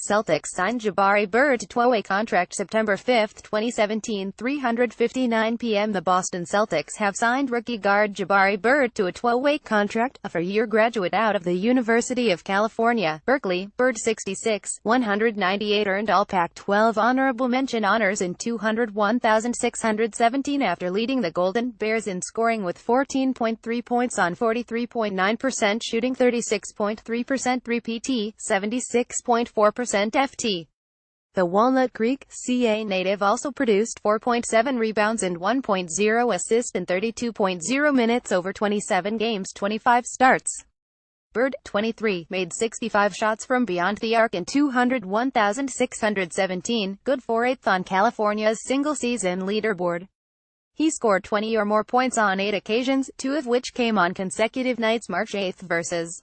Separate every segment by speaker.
Speaker 1: Celtics signed Jabari Bird to TwoWay contract September 5, 2017, 3:59 p.m. The Boston Celtics have signed rookie guard Jabari Bird to a TwoWay contract, a four-year graduate out of the University of California, Berkeley. Bird, 66, 198, earned all Pac-12 honorable mention honors in 201,617 after leading the Golden Bears in scoring with 14.3 points on 43.9% shooting, 36.3% 3PT, 76.4% FT. The Walnut Creek, CA native also produced 4.7 rebounds and 1.0 assists in 32.0 minutes over 27 games, 25 starts. Bird, 23, made 65 shots from beyond the arc in 201,617, good for 8th on California's single-season leaderboard. He scored 20 or more points on 8 occasions, 2 of which came on consecutive nights: March 8 versus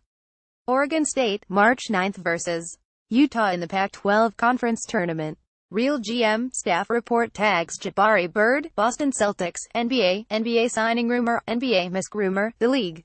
Speaker 1: Oregon State, March 9 versus Utah in the Pac-12 Conference Tournament. realgm staff report tags Jabari Bird, Boston Celtics, NBA signing rumor, NBA misc rumor, the league.